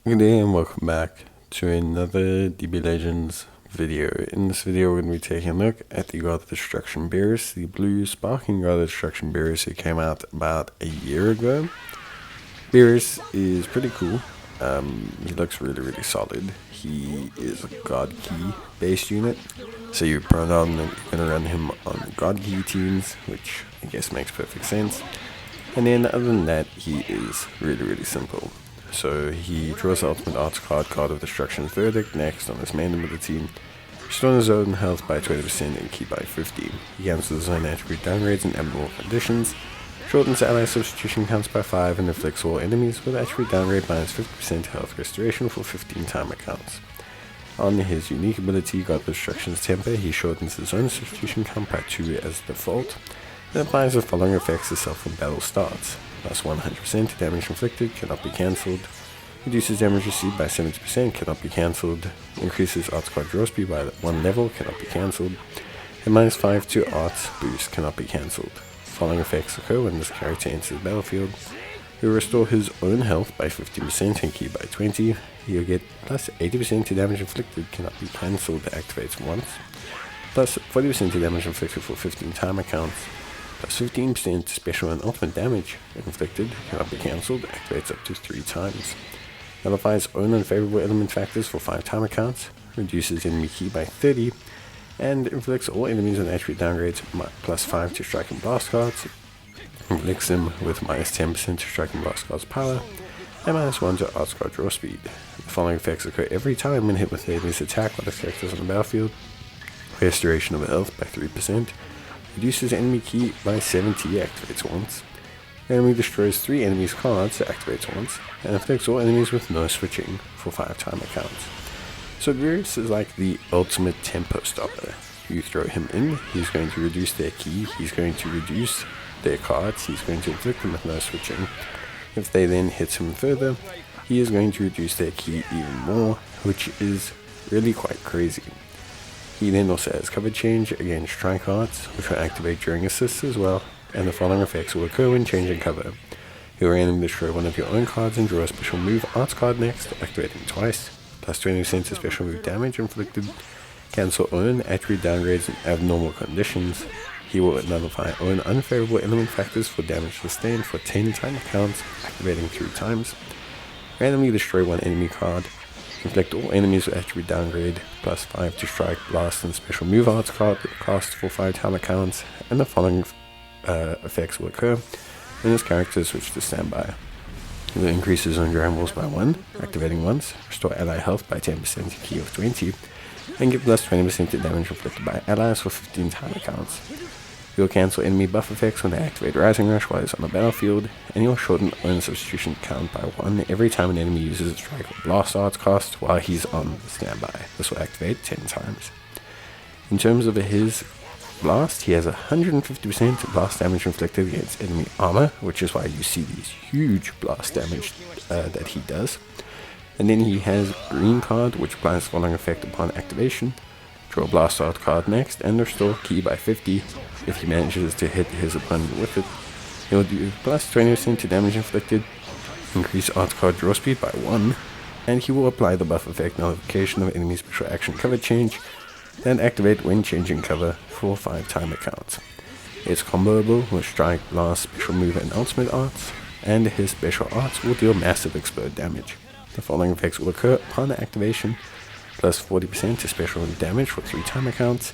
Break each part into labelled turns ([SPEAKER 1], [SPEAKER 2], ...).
[SPEAKER 1] Good day and welcome back to another DB Legends video. In this video we're going to be taking a look at the God of Destruction Beerus, the blue sparking God of Destruction Beerus who came out about a year ago. Beerus is pretty cool. He looks really solid. He is a God Key based unit, so you're going to run him on God Key teams, which I guess makes perfect sense. And then other than that, he is really simple. So he draws the ultimate arts card, God of Destruction's Verdict, next on his main ability. Restores his own health by 20% and key by 50. He cancels his own attribute downgrades and abnormal conditions. Shortens ally substitution counts by 5 and afflicts all enemies with attribute downgrade minus 50% health restoration for 15 timer counts. On his unique ability, God of Destruction's Temper, he shortens his own substitution count by 2 as default, and applies the following effects as self when battle starts. Plus 100% to damage inflicted, cannot be cancelled. Reduces damage received by 70%, cannot be cancelled. Increases arts card draw speed by 1 level, cannot be cancelled. And minus 5 to arts boost, cannot be cancelled. Following effects occur when this character enters the battlefield. He'll restore his own health by 50% and key by 20. He'll get plus 80% to damage inflicted, cannot be cancelled, activates once. Plus 40% to damage inflicted for 15 timer counts. Plus 15% special and ultimate damage inflicted, cannot be cancelled, activates up to 3 times. Nullifies own unfavorable element factors for 5 timer counts, reduces enemy key by 30, and inflicts all enemies on attribute downgrades plus 5 to strike and blast cards, inflicts them with minus 10% to strike and blast cards power, and minus 1 to arts card draw speed. The following effects occur every time when hit with the enemy's attack while the character is on the battlefield. Restoration of health by 3%, reduces enemy key by 70, activates once. Enemy destroys 3 enemies' cards, activates once, and affects all enemies with no switching for 5 timer counts. So Beerus is like the ultimate tempo stopper. You throw him in, he's going to reduce their key, he's going to reduce their cards, he's going to inflict them with no switching. If they then hit him further, he is going to reduce their key even more, which is really quite crazy. He then also has cover change against strike cards, which will activate during assists as well, and the following effects will occur when changing cover. He'll randomly destroy one of your own cards and draw a special move arts card next, activating twice, plus 20% to special move damage inflicted, cancel own attribute downgrades and abnormal conditions. He will nullify own unfavorable element factors for damage sustained for 10 timer counts, activating 3 times, randomly destroy one enemy card, inflict all enemies with attribute downgrade, plus 5 to strike, blast, and special move arts card cost for 5 timer counts, and the following effects will occur when this character is switched to standby. It will increase his own Dragon Balls by 1, activating once, restore ally health by 10% to key of 20, and give plus 20% to damage inflicted by allies for 15 timer counts. He will cancel enemy buff effects when they activate Rising Rush while he's on the battlefield, and he will shorten own substitution count by 1 every time an enemy uses a strike or blast arts cost while he's on standby. This will activate 10 times. In terms of his blast, he has 150% blast damage inflicted against enemy armor, which is why you see these huge blast damage that he does. And then he has green card, which applies the following effect upon activation. Draw a blast art card next, and restore key by 50 if he manages to hit his opponent with it. He'll do plus 20% to damage inflicted, increase art card draw speed by 1, and he will apply the buff effect nullification of enemy special action cover change, then activate when changing cover for 5 timer counts. It's comboable with strike, blast, special move, and ultimate arts, and his special arts will deal massive explode damage. The following effects will occur upon activation: plus 40% to special damage for 3 timer counts,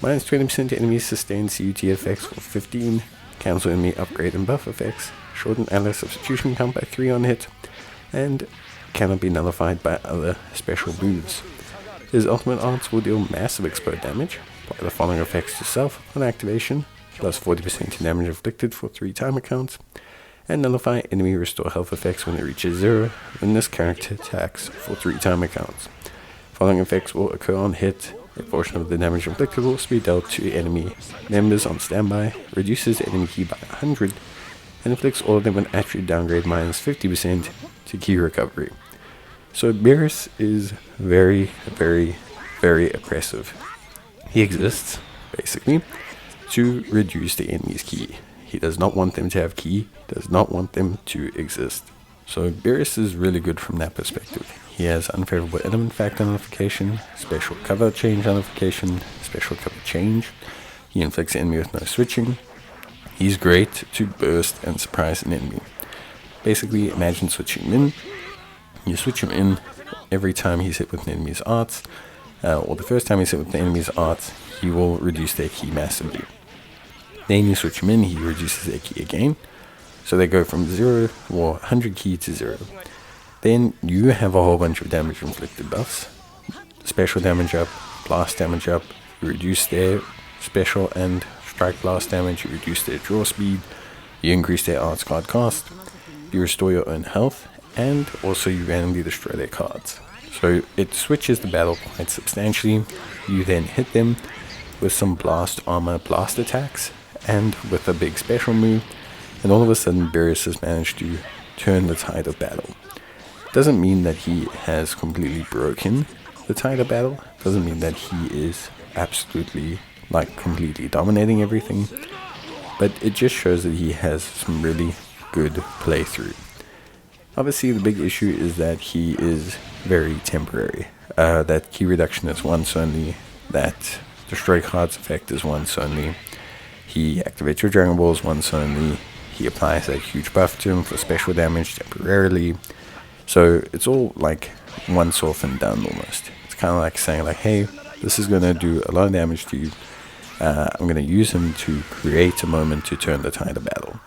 [SPEAKER 1] minus 20% to enemies sustained CUT effects for 15, cancel enemy upgrade and buff effects, shorten ally substitution count by 3 on hit, and cannot be nullified by other special moves. His ultimate arts will deal massive explode damage, apply the following effects to self on activation, plus 40% to damage inflicted for 3 timer counts, and nullify enemy restore health effects when it reaches 0 when this character attacks for 3 timer counts. Following effects will occur on hit. A portion of the damage inflicted will be dealt to enemy members on standby, reduces enemy key by 100, and inflicts all of them an attribute downgrade minus 50% to key recovery. So Beerus is very oppressive. He exists, basically, to reduce the enemy's key. He does not want them to have key, does not want them to exist. So Beerus is really good from that perspective. He has unfavorable element factor nullification, special cover change nullification, special cover change. He inflicts the enemy with no switching. He's great to burst and surprise an enemy. Basically, imagine switching him in. You switch him in every time he's hit with an enemy's arts, or the first time he's hit with the enemy's arts, he will reduce their key massively. Then you switch him in, he reduces their key again. So they go from 0 or 100 key to 0. Then you have a whole bunch of damage inflicted buffs. Special damage up, blast damage up, you reduce their special and strike blast damage, you reduce their draw speed, you increase their arts card cost, you restore your own health, and also you randomly destroy their cards. So it switches the battle quite substantially. You then hit them with some blast armor blast attacks and with a big special move, and all of a sudden Beerus has managed to turn the tide of battle. Doesn't mean that he has completely broken the tide of battle, doesn't mean that he is absolutely completely dominating everything, but it just shows that he has some really good playthrough. Obviously the big issue is that he is very temporary. That key reduction is once only, that destroy cards effect is once only, he activates your Dragon Balls once only, he applies a huge buff to him for special damage temporarily. So it's all like once off and done almost. It's kind of like saying hey, this is going to do a lot of damage to you. I'm going to use him to create a moment to turn the tide of battle.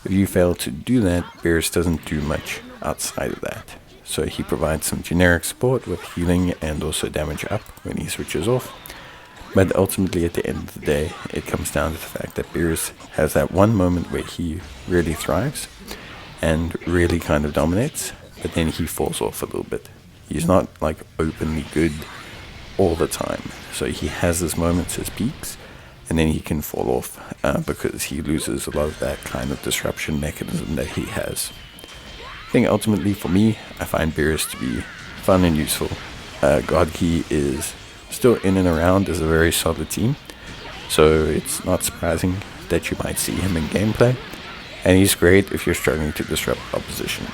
[SPEAKER 1] If you fail to do that, Beerus doesn't do much outside of that. So he provides some generic support with healing and also damage up when he switches off. But ultimately at the end of the day, it comes down to the fact that Beerus has that one moment where he really thrives and really kind of dominates, but then he falls off a little bit. He's not openly good all the time. So he has his moments, his peaks, and then he can fall off because he loses a lot of that kind of disruption mechanism that he has. I think ultimately for me, I find Beerus to be fun and useful. God Key is still in and around as a very solid team, so it's not surprising that you might see him in gameplay, and he's great if you're struggling to disrupt opposition.